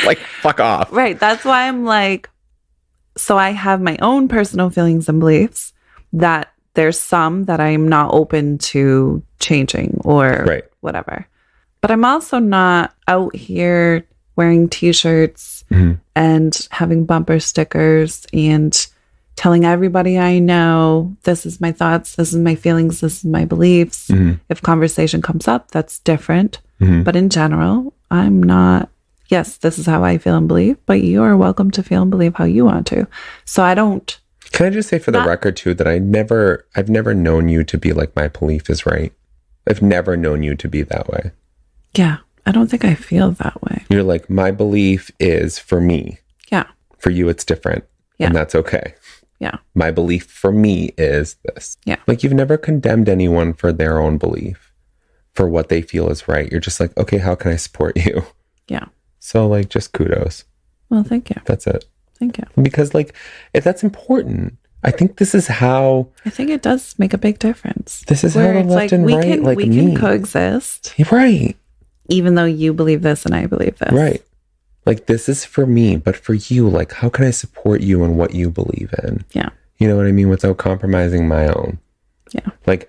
Like, fuck off. Right. That's why I'm like, so I have my own personal feelings and beliefs that there's some that I'm not open to changing or whatever. But I'm also not out here wearing t-shirts and having bumper stickers and telling everybody I know, this is my thoughts, this is my feelings, this is my beliefs. If conversation comes up, that's different. But in general, I'm not. Yes, this is how I feel and believe, but you are welcome to feel and believe how you want to. So I don't. Can I just say for the record too that I've never known you to be like, my belief is right. I've never known you to be that way. Yeah, I don't think I feel that way. You're like, my belief is for me. Yeah. For you, it's different. Yeah. And that's okay. Yeah. My belief for me is this. Yeah. Like, you've never condemned anyone for their own belief, for what they feel is right. You're just like, okay, how can I support you? Yeah. So, like, just kudos. Well, thank you. That's it. Thank you. Because, like, if that's important, I think this is how. I think it does make a big difference. This is how the left and right, like, we can coexist. Right. Even though you believe this and I believe this. Right. Like, this is for me, but for you, like, how can I support you in what you believe in? Yeah. You know what I mean? Without compromising my own. Yeah. Like,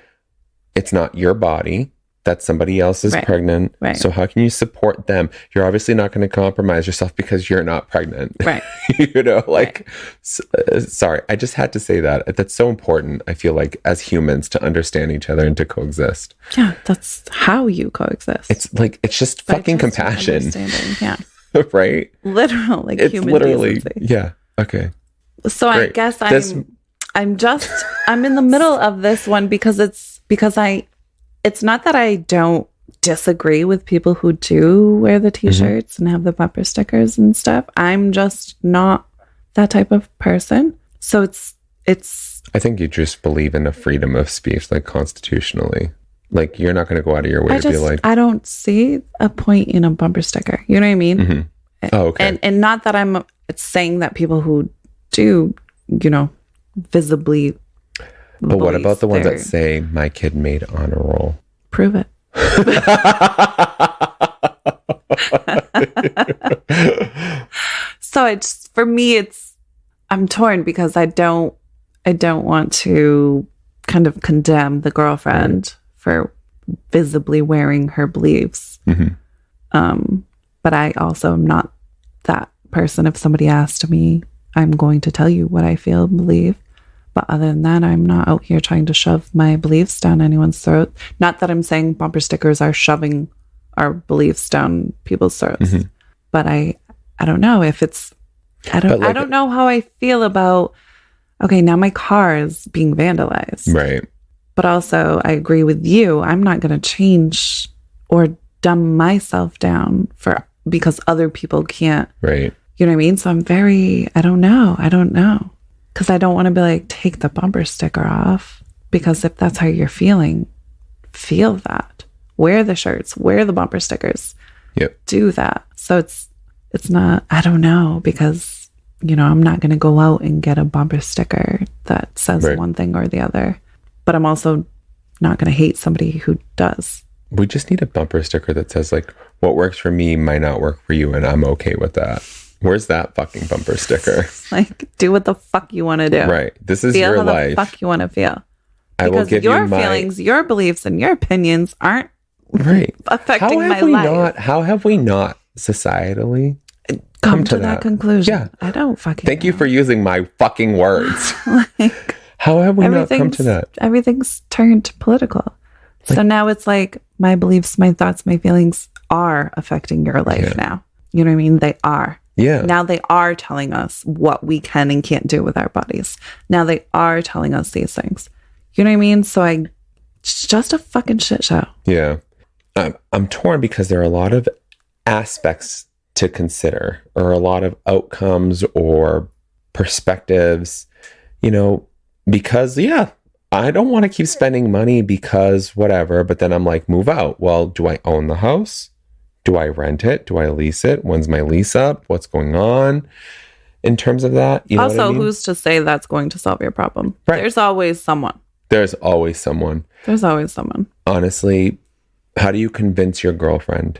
it's not your body. That somebody else is pregnant. Right. So how can you support them? You're obviously not going to compromise yourself because you're not pregnant. Right. You know, like, sorry, I just had to say that. That's so important, I feel like, as humans, to understand each other and to coexist. Yeah, that's how you coexist. It's like, it's just fucking compassion. Yeah. Right? Literal, like, it's human literally, decency. yeah. Okay. So great. I guess I'm in the middle of this one because it's not that I don't disagree with people who do wear the t-shirts and have the bumper stickers and stuff. I'm just not that type of person. So it's I think you just believe in a freedom of speech, like, constitutionally. Like, you're not going to go out of your way to be like, I don't see a point in a bumper sticker. You know what I mean? Oh, okay. And not that I'm saying that people who do, you know, visibly. But what about the ones that say, my kid made honor roll? Prove it. So it's, for me, I'm torn because I don't want to kind of condemn the girlfriend for visibly wearing her beliefs. But I also am not that person. If somebody asked me, I'm going to tell you what I feel and believe. But other than that, I'm not out here trying to shove my beliefs down anyone's throat. Not that I'm saying bumper stickers are shoving our beliefs down people's throats. Mhm. But I don't know if it's, I don't know how I feel about, okay, now my car is being vandalized. Right. But also I agree with you. I'm not going to change or dumb myself down because other people can't. Right. You know what I mean? So I don't know. Because I don't want to be like, take the bumper sticker off. Because if that's how you're feeling, feel that. Wear the shirts, wear the bumper stickers. Yep. Do that. So it's not, I don't know, because, I'm not going to go out and get a bumper sticker that says one thing or the other. But I'm also not going to hate somebody who does. We just need a bumper sticker that says like, what works for me might not work for you, and I'm okay with that. Where's that fucking bumper sticker? Like, do what the fuck you want to do. Right. This is feel your how life. The fuck you want to feel. I will Because give your you my feelings, your beliefs, and your opinions aren't right affecting my life. How have we not societally come to that conclusion? Yeah. I don't fucking Thank you know. for using my fucking words. Like, how have we not come to that? Everything's turned political. So now it's like my beliefs, my thoughts, my feelings are affecting your life now. You know what I mean? They are. Yeah. Now they are telling us what we can and can't do with our bodies. Now they are telling us these things. You know what I mean? So it's just a fucking shit show. Yeah. I'm torn because there are a lot of aspects to consider, or a lot of outcomes or perspectives, because I don't want to keep spending money because whatever, but then I'm like, move out. Well, do I own the house? Do I rent it? Do I lease it? When's my lease up? What's going on in terms of that? You know also, what I mean? who's to say that's going to solve your problem? Right. There's always someone. There's always someone. Honestly, how do you convince your girlfriend?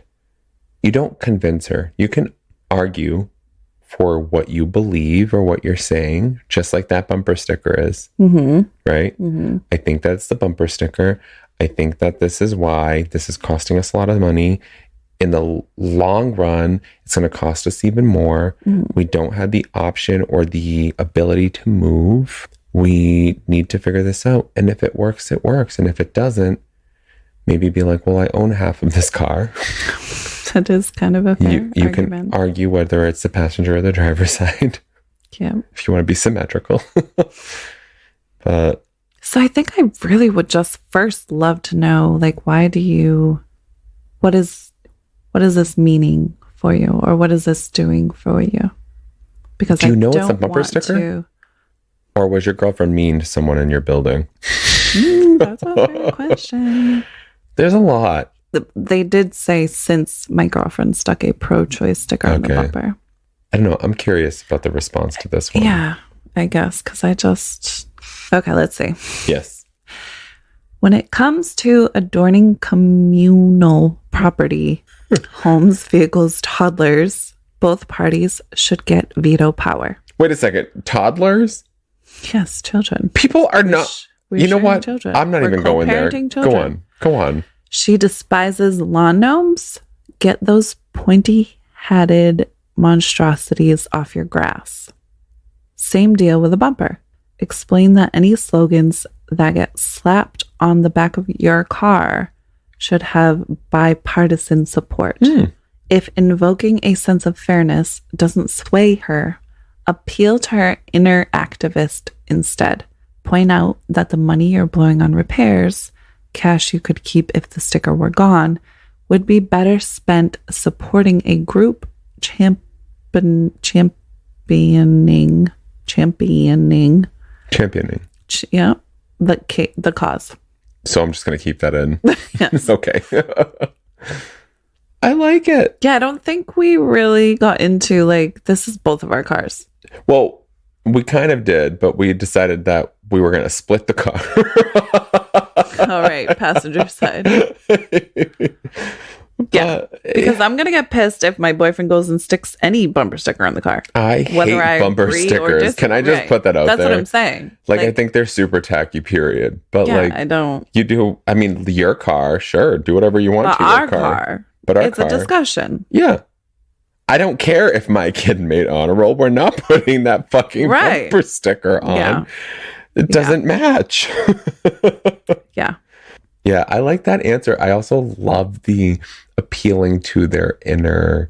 You don't convince her. You can argue for what you believe or what you're saying, just like that bumper sticker is. Mm-hmm. Right? Mm-hmm. I think that's the bumper sticker. I think that this is why this is costing us a lot of money. In the long run, it's going to cost us even more. Mm-hmm. We don't have the option or the ability to move. We need to figure this out. And if it works, it works. And if it doesn't, maybe be like, well, I own half of this car. That is kind of a fair You argument. can argue whether it's the passenger or the driver's side. Yeah. If you want to be symmetrical. But so I think I really would just first love to know, like, what is this meaning for you? Or what is this doing for you? Because do you know I it's a don't bumper want sticker? to. Or was your girlfriend mean to someone in your building? That's a fair question. There's a lot. They did say since my girlfriend stuck a pro-choice sticker on the bumper. I don't know. I'm curious about the response to this one. Yeah, I guess. Because okay, let's see. Yes. When it comes to adorning communal property, homes, vehicles, toddlers, both parties should get veto power. Wait a second. Toddlers? Yes, children. People are not. You know what? Children. I'm not even going there. Children. Go on. She despises lawn gnomes. Get those pointy-headed monstrosities off your grass. Same deal with a bumper. Explain that any slogans that get slapped on the back of your car should have bipartisan support. If invoking a sense of fairness doesn't sway her, appeal to her inner activist instead. Point out that the money you're blowing on repairs, cash you could keep if the sticker were gone, would be better spent supporting a group championing. Yeah, the cause. So I'm just going to keep that in. Yes. Okay. I like it. Yeah, I don't think we really got into like, this is both of our cars. Well, we kind of did, but we decided that we were going to split the car. All right, passenger side. Yeah, because I'm going to get pissed if my boyfriend goes and sticks any bumper sticker on the car. I hate bumper stickers. Can I just put that out there? That's what I'm saying. Like, I think they're super tacky, period. But yeah, like, I don't. You do. I mean, your car, sure. Do whatever you want to your car. But our it's car, a discussion. Yeah. I don't care if my kid made honor roll. We're not putting that fucking bumper sticker on. Yeah. It doesn't match. Yeah. Yeah, I like that answer. I also love the appealing to their inner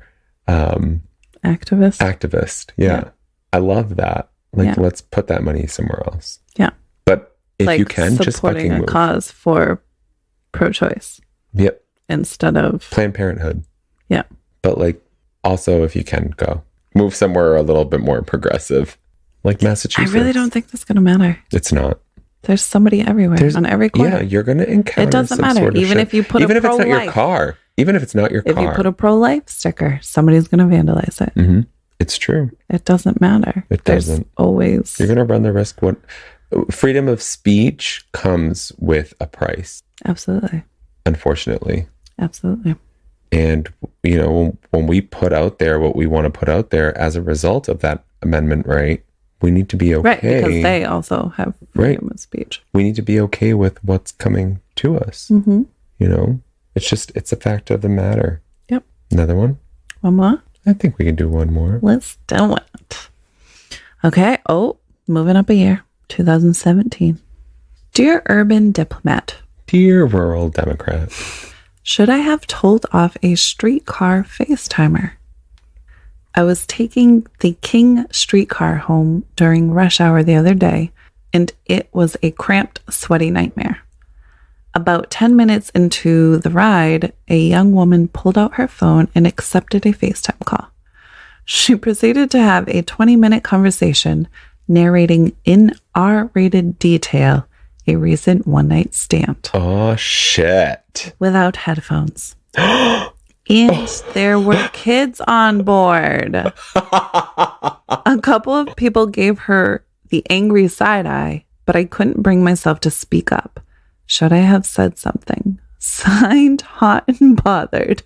activist. Yeah. I love that. Like, let's put that money somewhere else. Yeah. But if like you can, just supporting fucking a move. cause for pro-choice. Yep. Instead of Planned Parenthood. Yeah. But like, also, if you can go move somewhere a little bit more progressive, like Massachusetts. I really don't think that's going to matter. It's not. There's somebody everywhere on every corner. Yeah, you're going to encounter. It doesn't matter. Sort of Even shit. if you put even a if it's not pro-life. your car. Even if it's not your car. If you put a pro-life sticker, somebody's going to vandalize it. Mm-hmm. It's true. It doesn't matter. It There's doesn't. always. You're going to run the risk. What freedom of speech comes with a price. Absolutely. Unfortunately. Absolutely. And, you know, when we put out there what we want to put out there as a result of that amendment, right, we need to be okay. Right, because they also have freedom of speech. We need to be okay with what's coming to us. Mm-hmm. You know, it's a fact of the matter. Yep. Another one? One more? I think we can do one more. Let's do it. Okay. Oh, moving up a year. 2017. Dear Urban Diplomat. Dear Rural Democrat. Should I have told off a streetcar FaceTimer? I was taking the King streetcar home during rush hour the other day, and it was a cramped, sweaty nightmare. About 10 minutes into the ride, a young woman pulled out her phone and accepted a FaceTime call. She proceeded to have a 20-minute conversation narrating in R-rated detail a recent one-night stand. Oh, shit. Without headphones. And there were kids on board. A couple of people gave her the angry side eye, but I couldn't bring myself to speak up. Should I have said something? Signed, Hot and Bothered.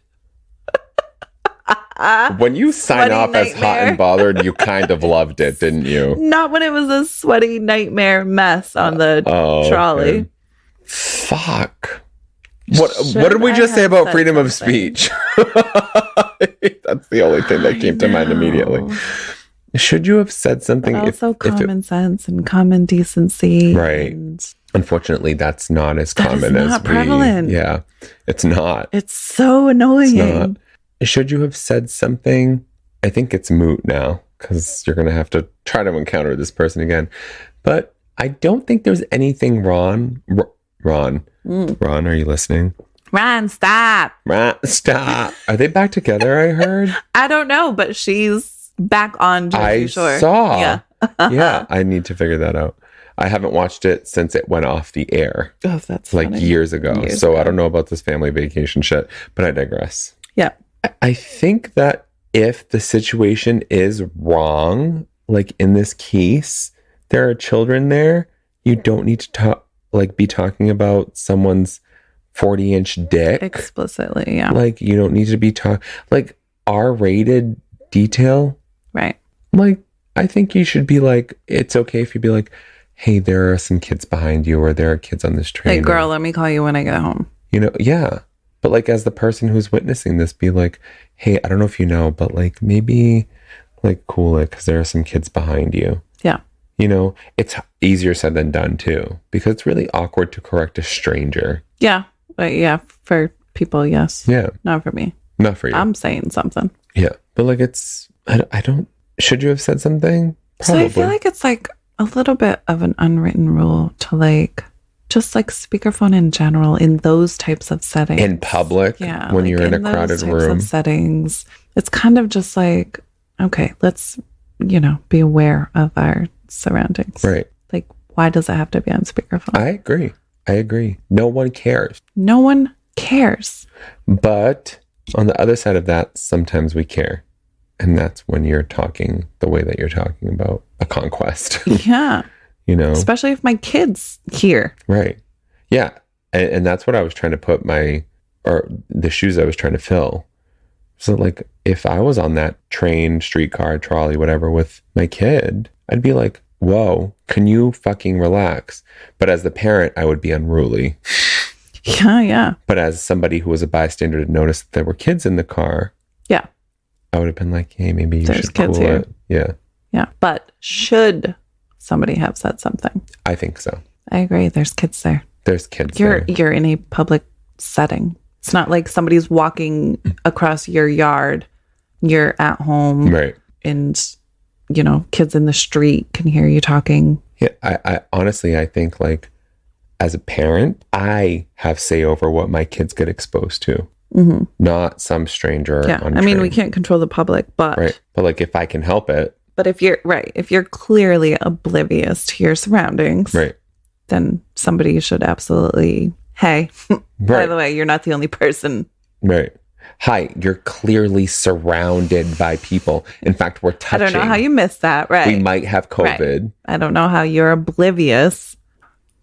When you sign off as Hot and Bothered, you kind of loved it, didn't you? Not when it was a sweaty nightmare mess on the trolley. Okay. Fuck. What did we just say about freedom of speech? That's the only thing that came to mind immediately. Should you have said something? But also common sense and common decency. Right. Unfortunately, that's not as common as prevalent. Yeah, it's not. It's so annoying. It's not. Should you have said something? I think it's moot now because you're going to have to try to encounter this person again. But I don't think there's anything wrong. Ron, are you listening? Ron, stop. Ron, stop. Are they back together, I heard? I don't know, but she's back on Jersey Shore. I saw. Yeah. Yeah, I need to figure that out. I haven't watched it since it went off the air. Oh, that's like funny. years ago. I don't know about this family vacation shit, but I digress. Yeah. I think that if the situation is wrong, like in this case, there are children there, you don't need to be talking about someone's 40-inch dick. Explicitly, yeah. Like, you don't need to be like R-rated detail. Right. Like, I think you should be like, it's okay if you be like, hey, there are some kids behind you, or there are kids on this train. Hey, girl, let me call you when I get home. You know, yeah. But like, as the person who's witnessing this, be like, hey, I don't know if you know, but like, maybe like cool it because there are some kids behind you. Yeah. You know, it's easier said than done too, because it's really awkward to correct a stranger. Yeah. But yeah, for people, yes. Yeah. Not for me. Not for you. I'm saying something. Yeah. But like, I don't, should you have said something? Probably. So I feel like it's like a little bit of an unwritten rule to like, just like speakerphone in general in those types of settings. In public, yeah, when like you're in a crowded room. Of settings, it's kind of just like, okay, let's, be aware of our surroundings. Right. Like, why does it have to be on speakerphone? I agree. No one cares. No one cares. But on the other side of that, sometimes we care. And that's when you're talking the way that you're talking about a conquest. Yeah. Especially if my kids hear. Right. Yeah. And that's what I was trying to put the shoes I was trying to fill. So like, if I was on that train, streetcar, trolley, whatever with my kid, I'd be like, whoa, can you fucking relax? But as the parent, I would be unruly. Yeah, yeah. But as somebody who was a bystander to notice that there were kids in the car. Yeah. I would have been like, hey, maybe you There's should kids cool here. it. Yeah. Yeah. But should somebody have said something? I think so. I agree. There's kids there. There's kids there. You're in a public setting. It's not like somebody's walking across your yard, you're at home, Right. and, you know, kids in the street can hear you talking. Yeah, I honestly, I think like as a parent, I have say over what my kids get exposed to, not some stranger. Yeah. I mean, we can't control the public, but Right. But like if I can help it. but if you're clearly oblivious to your surroundings, Right. then somebody should absolutely, hey, by Right. the way, you're not the only person. Right. Hi, you're clearly surrounded by people. In fact, we're I touching. don't know how you missed that, right? We might have COVID. Right. I don't know how you're oblivious.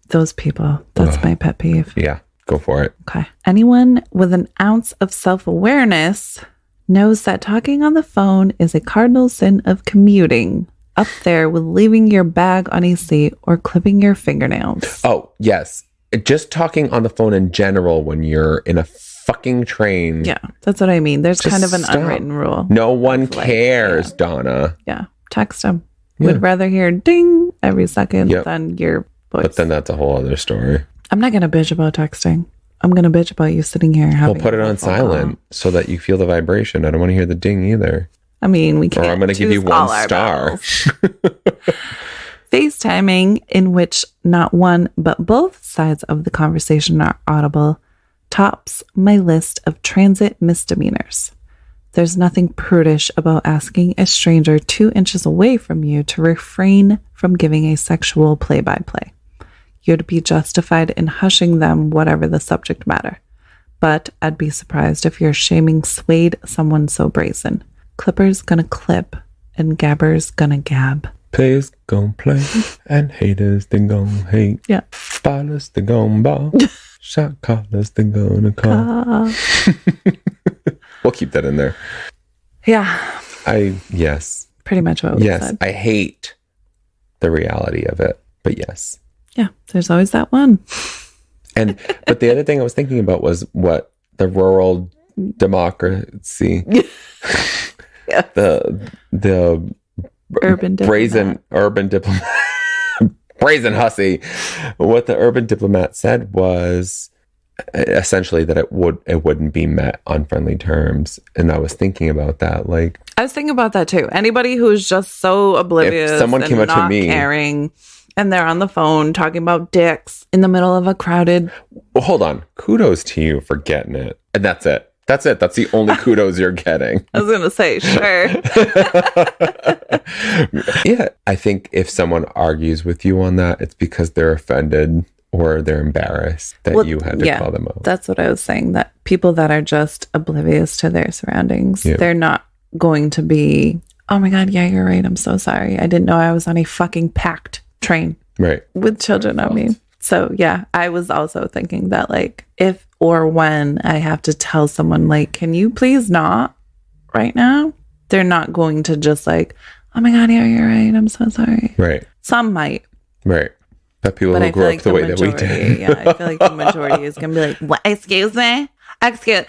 Those people, that's my pet peeve. Yeah, go for it. Okay. Anyone with an ounce of self-awareness knows that talking on the phone is a cardinal sin of commuting, up there with leaving your bag on a seat or clipping your fingernails. Oh, yes. Just talking on the phone in general when you're in a fucking train. Yeah, that's what I mean. There's Just kind of an stop. unwritten rule. No one Like, cares, Donna. Yeah, text them. Yeah. Would rather hear ding every second Yep. than your voice. But then that's a whole other story. I'm not going to bitch about texting. I'm going to bitch about you sitting here having We'll put it a on phone silent call. so that you feel the vibration. I don't want to hear the ding either. I mean, we can't. Or I'm going to give you choose all one our star. battles. FaceTiming, in which not one but both sides of the conversation are audible, tops my list of transit misdemeanors. There's nothing prudish about asking a stranger 2 inches away from you to refrain from giving a sexual play-by-play. You'd be justified in hushing them, whatever the subject matter. But I'd be surprised if your shaming swayed someone so brazen. Clipper's gonna clip, and Gabber's gonna gab. Players gon' play, and haters they gon' hate. Yeah. Ballers they gon' ball. Shot callers they gonna call. We'll keep that in there. Yeah, Yes. pretty much what we Yes. said. I hate the reality of it, but yes. Yeah, there's always that one. And but the other thing I was thinking about was what the rural democracy, Yeah. the Urban brazen urban diplomat, brazen hussy. What the urban diplomat said was essentially that it wouldn't be met on friendly terms. And I was thinking about that, like I was thinking about that too. Anybody who's just so oblivious, if someone came and up to not me, caring, and they're on the phone talking about dicks in the middle of a crowded. well, hold on, kudos to you for getting it, and that's it. That's it. That's the only kudos you're getting. I was gonna say, sure. Yeah, I think if someone argues with you on that, it's because they're offended or they're embarrassed that Well, you had to yeah, call them out. That's what I was saying. That people that are just oblivious to their surroundings, Yeah. they're not going to be. Oh my God, yeah, you're right. I'm so sorry. I didn't know I was on a fucking packed train Right. with children on me. So yeah, I was also thinking that like if or when I have to tell someone like, can you please not right now? They're not going to just like, oh my God, yeah, you're right. I'm so sorry. Right. Some might. Right. But people But who I feel grew up like the the way that we majority, did. yeah, I feel like the majority is going to be like, what? Excuse me? Excuse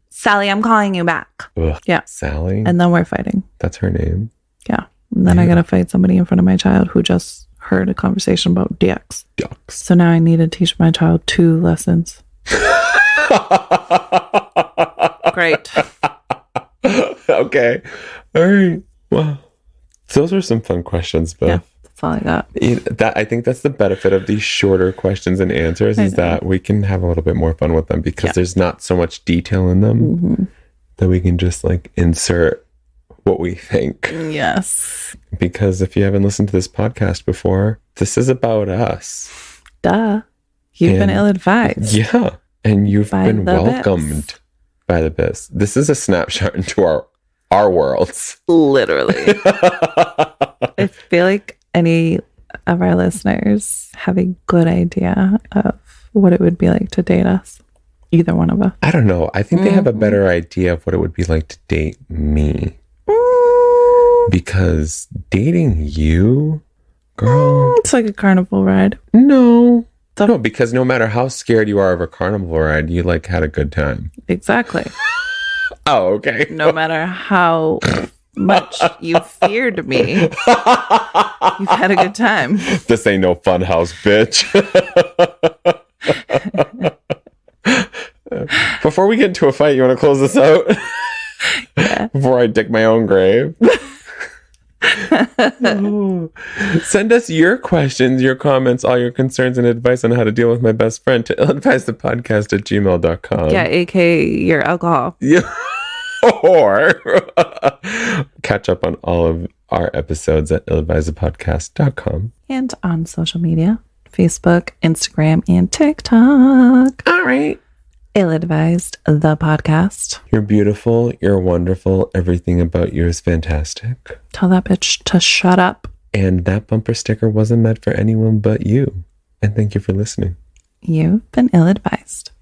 Sally, I'm calling you back. Ugh. Yeah. Sally. And then we're fighting. That's her name. Yeah. And then I got to fight somebody in front of my child who just heard a conversation about dicks. Ducks. So now I need to teach my child 2 lessons. Great. Okay. All right. Well, those are some fun questions, Beth. Yeah, that's all I got. I think that's the benefit of these shorter questions and answers is that we can have a little bit more fun with them because there's not so much detail in them that we can just like insert what we think. Yes. Because if you haven't listened to this podcast before, this is about us. Duh. You've been And- ill-advised. Yeah. And you've By been the welcomed bits. by the best. This is a snapshot into our worlds. Literally. I feel like any of our listeners have a good idea of what it would be like to date us. Either one of us. I don't know. I think they have a better idea of what it would be like to date me. Because dating you, girl, It's like a carnival ride. no. No, because no matter how scared you are of a carnival ride, you like had a good time. Exactly. Oh, okay. No matter how much you feared me, you've had a good time. This ain't no fun house, bitch. Before we get into a fight, you want to close this out? Yeah. Before I dig my own grave. Send us your questions, your comments, all your concerns and advice on how to deal with my best friend to illadvisedthepodcast@gmail.com. Yeah, aka your alcohol. Yeah. Or catch up on all of our episodes at illadvisedthepodcast.com. And on social media, Facebook, Instagram, and TikTok. All right. Ill-advised, the podcast. You're beautiful. You're wonderful. Everything about you is fantastic. Tell that bitch to shut up. And that bumper sticker wasn't meant for anyone but you. And thank you for listening. You've been ill-advised.